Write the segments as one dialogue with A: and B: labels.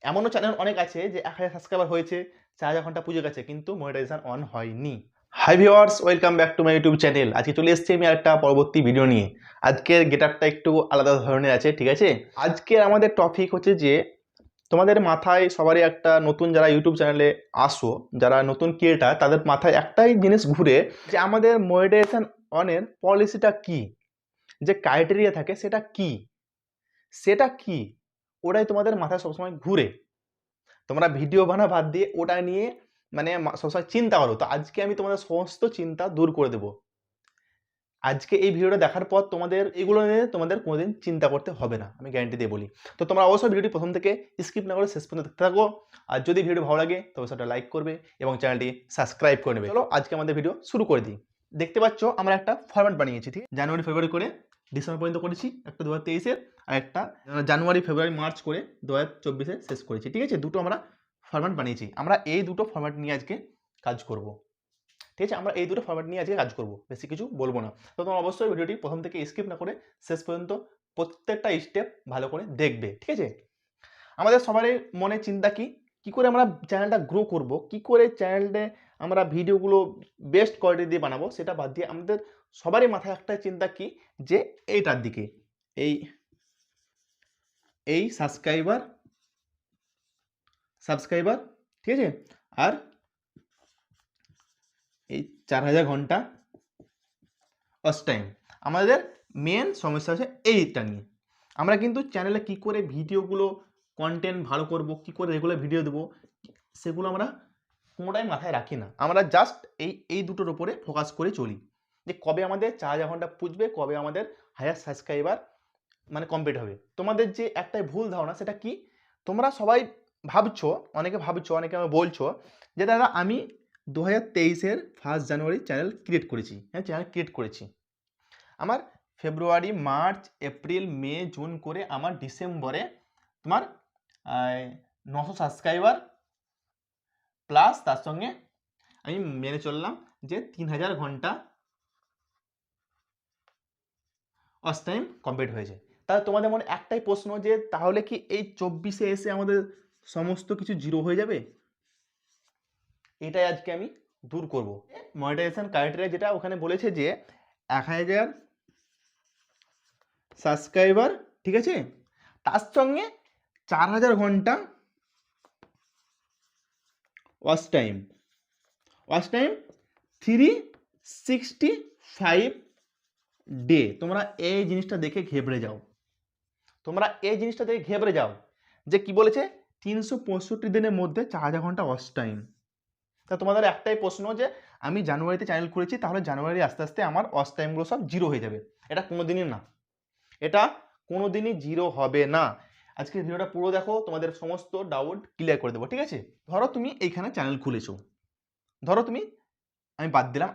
A: এমনও চ্যানেল অনেক আছে যে 1000 সাবস্ক্রাইবার হয়েছে, 4000 ঘন্টা পুজো গেছে কিন্তু মনিটাইজেশন অন হয়নি। Hi viewers, welcome back to my YouTube channel. আজকে চলে এসেছি আমি আরেকটা পরবর্তী ভিডিও নিয়ে। আজকের গেটআপটা একটু আলাদা ধরনের আছে, ঠিক আছে? আজকের আমাদের টপিক হচ্ছে যে তোমাদের মাথায় সবারই একটা নতুন যারা ইউটিউব চ্যানেলে আসো, যারা নতুন ক্রিয়েটার, তাদের মাথায় একটাই জিনিস ঘুরে যে আমাদের মনিটাইজেশন অনের পলিসিটা কি, যে ক্রাইটেরিয়া থাকে সেটা কি, সেটা কি, ওটাই তোমাদের মাথায় সবসময় ঘুরে। তোমরা ভিডিও বানা বাদ দিয়ে ওটা নিয়ে মানে সবসময় চিন্তা করো। তো আজকে আমি তোমাদের সমস্ত চিন্তা দূর করে দেবো। আজকে এই ভিডিওটা দেখার পর তোমাদের এগুলো নিয়ে তোমাদের কোনোদিন চিন্তা করতে হবে না, আমি গ্যারান্টি দিয়ে বলি। তো তোমরা অবশ্যই ভিডিওটি প্রথম থেকে স্কিপ না করে শেষ পর্যন্ত দেখতে থাকো। আর যদি ভিডিও ভালো লাগে তবে সেটা লাইক করবে এবং চ্যানেলটি সাবস্ক্রাইব করে নেবে। চলো আজকে আমাদের ভিডিও শুরু করে দিই। দেখতে পাচ্ছ আমরা একটা ফরম্যাট বানিয়েছি, ঠিক আছে? জানুয়ারি ফেব্রুয়ারি করে ডিসেম্বর পর্যন্ত করেছি, একটা 2023-এর আর একটা জানুয়ারি ফেব্রুয়ারি মার্চ করে 2024-এ শেষ করেছি, ঠিক আছে? দুটো আমরা ফরম্যাট বানিয়েছি। আমরা এই দুটো ফরম্যাট নিয়ে আজকে কাজ করব, ঠিক আছে? আমরা এই দুটো ফরম্যাট নিয়ে আজকে কাজ করব, বেশি কিছু বলবো না। তো তোমরা অবশ্যই ভিডিওটি প্রথম থেকে স্কিপ না করে শেষ পর্যন্ত প্রত্যেকটা স্টেপ ভালো করে দেখবে, ঠিক আছে? আমাদের সবারই মনে চিন্তা কি, কি করে আমরা চ্যানেলটা গ্রো করব, কি করে চ্যানেলে আমরা ভিডিওগুলো বেস্ট কোয়ালিটি দিয়ে বানাবো, সেটা বাদ দিয়ে আমাদের সবারই মাথায় একটা চিন্তা কি, যে এইটার দিকে এই এই সাবস্ক্রাইবার, ঠিক আছে? আর এই 4000 ঘন্টা ওয়াচ টাইম। আমাদের মেন সমস্যা হচ্ছে এইটা নিয়ে। আমরা কিন্তু চ্যানেলে কি করে ভিডিওগুলো কন্টেন্ট ভালো করব, কি করে রেগুলার ভিডিও দেবো, সেগুলো আমরা কোনোটাই মাথায় রাখি না। আমরা জাস্ট এই দুটোর উপরে ফোকাস করে চলি, যে কবে আমাদের 4000 ঘন্টা পুজবে, কবে আমাদের হায়ার সাবস্ক্রাইবার মানে কমপ্লিট হবে। তোমাদের যে একটাই ভুল ধারণা, সেটা কি, তোমরা সবাই ভাবছো, অনেকে ভাবছো, অনেকে আমাকে বলছো যে দাদা আমি 2023-এর 1 জানুয়ারি চ্যানেল ক্রিয়েট করেছি। হ্যাঁ, চ্যানেল ক্রিয়েট করেছি। আমার February March April May June করে আমার ডিসেম্বরে তোমার 900 সাবস্ক্রাইবার প্লাস তার সঙ্গে আমি মেনে চললাম যে 3000 ঘন্টা ওয়াচ টাইম কমপ্লিট হয়েছে। তাহলে তোমাদের মনে একটাই প্রশ্ন, যে তাহলে কি এই 24-এ এসে আমাদের সমস্ত কিছু জিরো হয়ে যাবে? এটাই আজকে আমি দূর করব। মনিটাইজেশন ক্রাইটেরিয়া যেটা ওখানে বলেছে যে 1000 সাবস্ক্রাইবার, ঠিক আছে, তার সঙ্গে 4000 ঘন্টা ওয়াচ টাইম 365 ডে। তোমরা এই জিনিসটা দেখে ঘেবড়ে যাও, যে কি বলেছে, 365 দিনের মধ্যে 4000 ঘন্টা ওয়াচ টাইম। তা তোমাদের একটাই প্রশ্ন, যে আমি জানুয়ারিতে চ্যানেল খুলেছি, তাহলে জানুয়ারি আস্তে আস্তে আমার ওয়াচ টাইমগুলো সব জিরো হয়ে যাবে? এটা কোনোদিনই না, এটা কোনোদিনই জিরো হবে না। আজকে ভিডিওটা পুরো দেখো, তোমাদের সমস্ত ডাউট ক্লিয়ার করে দেবো, ঠিক আছে? ধরো তুমি এইখানে চ্যানেল খুলেছো, ধরো তুমি, আমি বাদ দিলাম,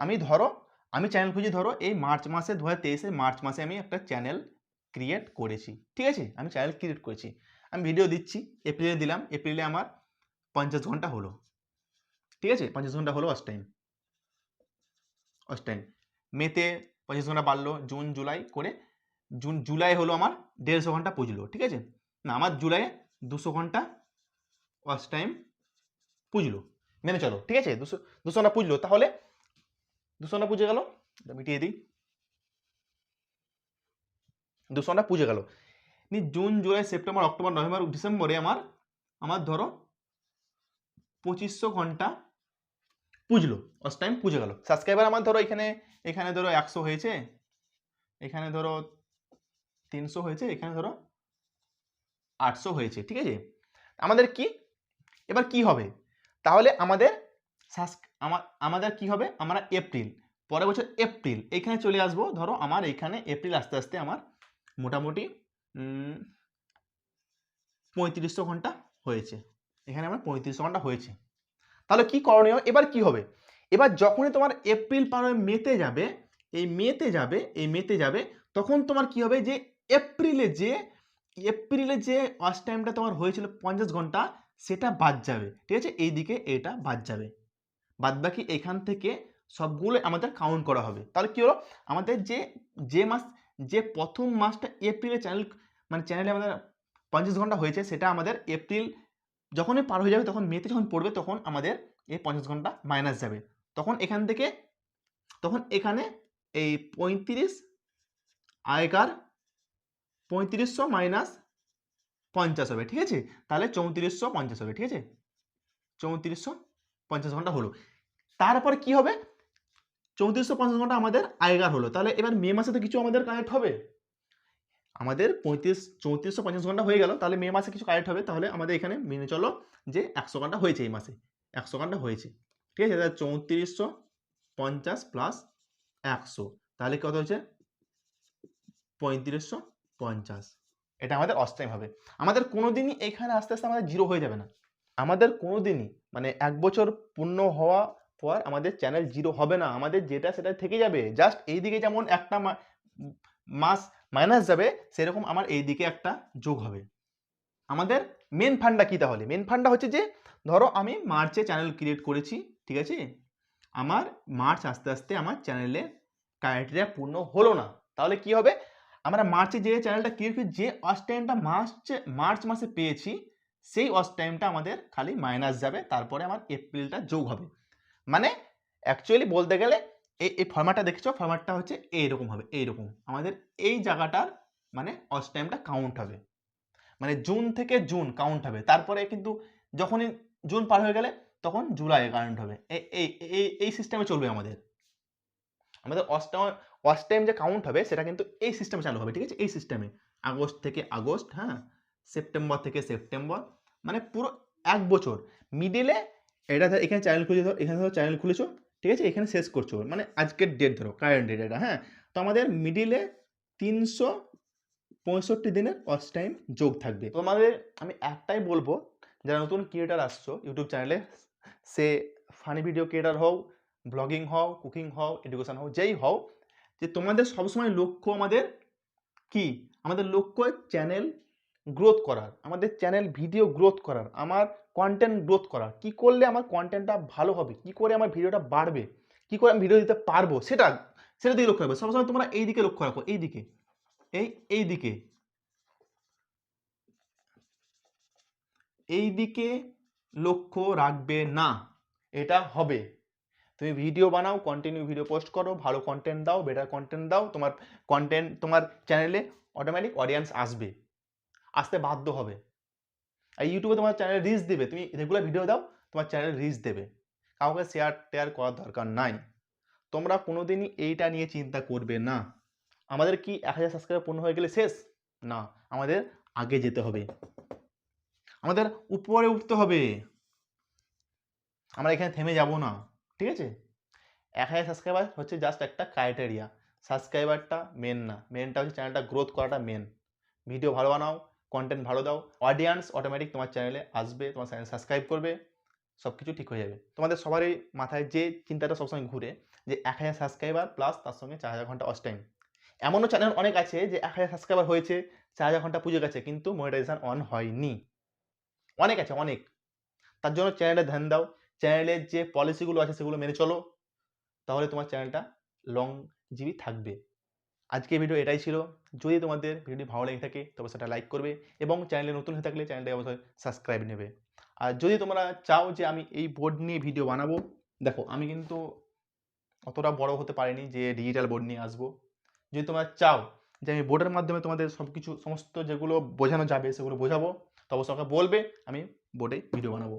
A: আমি চ্যানেল খুঁজি, ধরো এই মার্চ মাসে 2023-এর মার্চ মাসে আমি একটা চ্যানেল ক্রিয়েট করেছি, ঠিক আছে? আমি চ্যানেল ক্রিয়েট করেছি, আমি ভিডিও দিচ্ছি, এপ্রিলে দিলাম, এপ্রিলে আমার 50 ঘন্টা হলো, ঠিক আছে? 50 ঘন্টা হলো ওয়াচ টাইম। মেতে 25 ঘন্টা বাড়লো, জুন জুলাই করে, জুলাই হলো আমার 150 ঘন্টা পুজলো, ঠিক আছে? না, আমার জুলাই 200 ঘন্টা ওয়াচ টাইম পুজলো, মেনে চলো, ঠিক আছে? 200 ঘন্টা পুজলো, তাহলে 200 ঘন্টা পুজে গেল, মিটিয়ে দিই, 200 ঘন্টা পুজে গেল। June July September October November ডিসেম্বরে আমার ধরো 2500 ঘন্টা পুজলো, ওয়াচ টাইম পুজে গেল। সাবস্ক্রাইবার আমার ধরো এখানে ধরো 100 হয়েছে, এখানে ধরো 300 হয়েছে, এখানে ধরো 800 হয়েছে, ঠিক আছে? আমাদের কি এবার কি হবে? তাহলে আমাদের কি হবে, আমরা এপ্রিল, পরের বছর এপ্রিল এখানে চলে আসবো। ধরো আমার এখানে এপ্রিল আস্তে আস্তে আমার মোটামুটি 3500 ঘন্টা হয়েছে, এখানে আমার 3500 ঘন্টা হয়েছে। তাহলে কি করণীয়? এবার কি হবে? এবার যখনই তোমার এপ্রিল পার হয়ে মেতে যাবে, তখন তোমার কি হবে, যে এপ্রিলে যে ওয়াচ টাইমটা তোমার হয়েছিল 50 ঘন্টা, সেটা বাদ যাবে, ঠিক আছে? এইদিকে এটা বাদ যাবে, বাদ বাকি এখান থেকে সবগুলো আমাদের কাউন্ট করা হবে। তাহলে কি হলো, আমাদের যে প্রথম মাসটা এপ্রিলে চ্যানেলে আমাদের 50 ঘন্টা হয়েছে, সেটা আমাদের এপ্রিল যখনই পার হয়ে যাবে তখন মেতে যখন পড়বে তখন আমাদের এই 50 ঘন্টা মাইনাস যাবে, তখন এখান থেকে তখন এখানে এই 35 আগেকার 3500 মাইনাস 50 হবে, ঠিক আছে? তাহলে 3450 হবে, ঠিক আছে? 3450 ঘন্টা হলো। তারপর কি হবে? 3450 ঘন্টা আমাদের আগেকার হলো, তাহলে এবার মে মাসে তো কিছু আমাদের কানেক্ট হবে। আমাদের 3450 ঘন্টা হয়ে গেল, তাহলে মে মাসে কিছু কারেক্ট হবে, তাহলে আমাদের এখানে মেনে চলো যে 100 ঘন্টা হয়েছে এই মাসে, 100 ঘন্টা হয়েছে, ঠিক আছে? তাহলে 3450 প্লাস 100, তাহলে কত হচ্ছে? 3550। এটা আমাদের অস টাইম হবে। আমাদের কোনোদিনই এখানে আস্তে আস্তে আমাদের জিরো হয়ে যাবে না। আমাদের কোনোদিনই মানে 1 বছর পূর্ণ হওয়া পর আমাদের চ্যানেল জিরো হবে না, আমাদের যেটা সেটা থেকে যাবে। জাস্ট এইদিকে যেমন একটা মাস মাইনাস যাবে, সেরকম আমার এইদিকে একটা যোগ হবে। আমাদের মেন ফান্ডটা কি তাহলে? মেন ফান্ডটা হচ্ছে যে ধরো আমি মার্চে চ্যানেল ক্রিয়েট করেছি, ঠিক আছে? আমার মার্চ আস্তে আস্তে আমার চ্যানেলে ক্রাইটেরিয়া পূর্ণ হলো না, তাহলে কি হবে? আমরা মার্চে যে চ্যানেলটা ক্রিয়েট করি, যে ওয়াচ টাইমটা মার্চ মাসে পেয়েছি, সেই ওয়াচ টাইমটা আমাদের খালি মাইনাস যাবে, তারপরে আমার এপ্রিলটা যোগ হবে। মানে অ্যাকচুয়ালি বলতে গেলে এই ফরম্যাটটা দেখছো, ফরম্যাটটা হচ্ছে এইরকম হবে, এইরকম আমাদের এই জায়গাটার মানে ওয়াচ টাইমটা কাউন্ট হবে, মানে জুন থেকে জুন কাউন্ট হবে, তারপরে কিন্তু যখনই জুন পার হয়ে গেলে তখন জুলাই কাউন্ট হবে। এই এই এই সিস্টেমে চলবে আমাদের। আমাদের ওয়াচ টাইম যে কাউন্ট হবে সেটা কিন্তু এই সিস্টেমে চালু হবে, ঠিক আছে? এই সিস্টেমে আগস্ট থেকে আগস্ট, হ্যাঁ, সেপ্টেম্বর থেকে সেপ্টেম্বর, মানে পুরো 1 বছর মিডিলে। এটা এখানে চ্যানেল খুলেছো, ধরো এখানে ধরো চ্যানেল খুলেছো, ঠিক আছে? এখানে শেষ করছো, মানে আজকের ডেট ধরো, কারেন্ট ডেট এটা, হ্যাঁ। তো আমাদের মিডিলে 365 দিনের ওয়াচ টাইম যোগ থাকবে। তোমাদের আমি একটাই বলবো, যারা নতুন ক্রিয়েটার আসছো ইউটিউব চ্যানেলে, সে ফানি ভিডিও ক্রিয়েটার হও, ব্লগিং হও, কুকিং হও, এডুকেশন হও, যেই হও, যে তোমাদের সবসময় লক্ষ্য আমাদের কি? আমাদের লক্ষ্য চ্যানেল গ্রোথ করার, আমাদের চ্যানেল ভিডিও গ্রোথ করার, আমার কন্টেন্ট গ্রোথ করার। কি করলে আমার কন্টেন্টটা ভালো হবে, কি করে আমার ভিডিওটা বাড়বে, কি করে আমি ভিডিও দিতে পারবো, সেটা সেটা দিকে লক্ষ্য রাখবে সবসময়। তোমরা এই দিকে লক্ষ্য রাখো, এই দিকে, এই দিকে, এই দিকে লক্ষ্য রাখবে না, এটা হবে। তুমি ভিডিও বানাও, কন্টিনিউ ভিডিও পোস্ট করো, ভালো কন্টেন্ট দাও, বেটার কন্টেন্ট দাও, তোমার কন্টেন্ট তোমার চ্যানেলে অটোমেটিক অডিয়েন্স আসবে, আসতে বাধ্য হবে। আর ইউটিউবে তোমার চ্যানেল রিচ দেবে, তুমি রেগুলার ভিডিও দাও, তোমার চ্যানেল রিচ দেবে। কাউকে শেয়ার টেয়ার করার দরকার নাই। তোমরা কোনোদিনই এইটা নিয়ে চিন্তা করবে না। আমাদের কি 1000 সাবস্ক্রাইবার পূর্ণ হয়ে গেলে শেষ? না, আমাদের আগে যেতে হবে, আমাদের উপরে উঠতে হবে, আমরা এখানে থেমে যাব না, ঠিক আছে? 1000 সাবস্ক্রাইবার হচ্ছে জাস্ট একটা ক্রাইটেরিয়া, সাবস্ক্রাইবারটা মেন না, মেনটা হচ্ছে চ্যানেলটা গ্রোথ করাটা মেন। ভিডিও ভালো বানাও, কন্টেন্ট ভালো দাও, অডিয়েন্স অটোমেটিক তোমার চ্যানেলে আসবে, তোমার চ্যানেল সাবস্ক্রাইব করবে, সব কিছু ঠিক হয়ে যাবে। তোমাদের সবারই মাথায় যে চিন্তাটা সবসময় ঘুরে যে 1000 সাবস্ক্রাইবার প্লাস তার সঙ্গে 4000 ঘন্টা ওয়াচ টাইম। এমনও চ্যানেল অনেক আছে যে 1000 সাবস্ক্রাইবার হয়েছে, 4000 ঘন্টা পুজো গেছে, কিন্তু মনিটাইজেশন অন হয়নি। অনেক আছে, অনেক। তার জন্য চ্যানেলে ধ্যান দাও, চ্যানেলের যে পলিসিগুলো আছে সেগুলো মেনে চলো, তাহলে তোমার চ্যানেলটা লং জিবি থাকবে। আজকে ভিডিও এটাই ছিল। যদি তোমাদের ভিডিওটি ভালো লেগে থাকে তবে সেটা লাইক করবে, এবং চ্যানেলে নতুন হয়ে থাকলে চ্যানেলটাকে অবশ্যই সাবস্ক্রাইব নেবে। আর যদি তোমরা চাও যে আমি এই বোর্ড নিয়ে ভিডিও বানাবো, দেখো আমি কিন্তু অতটা বড় হতে পারিনি যে ডিজিটাল বোর্ড নিয়ে আসবো। যদি তোমরা চাও যে আমি বোর্ডের মাধ্যমে তোমাদের সব কিছু সমস্ত যেগুলো বোঝানো যাবে সেগুলো বোঝাবো, তো অবশ্যই আমাকে বলবে, আমি বোর্ডে ভিডিও বানাবো।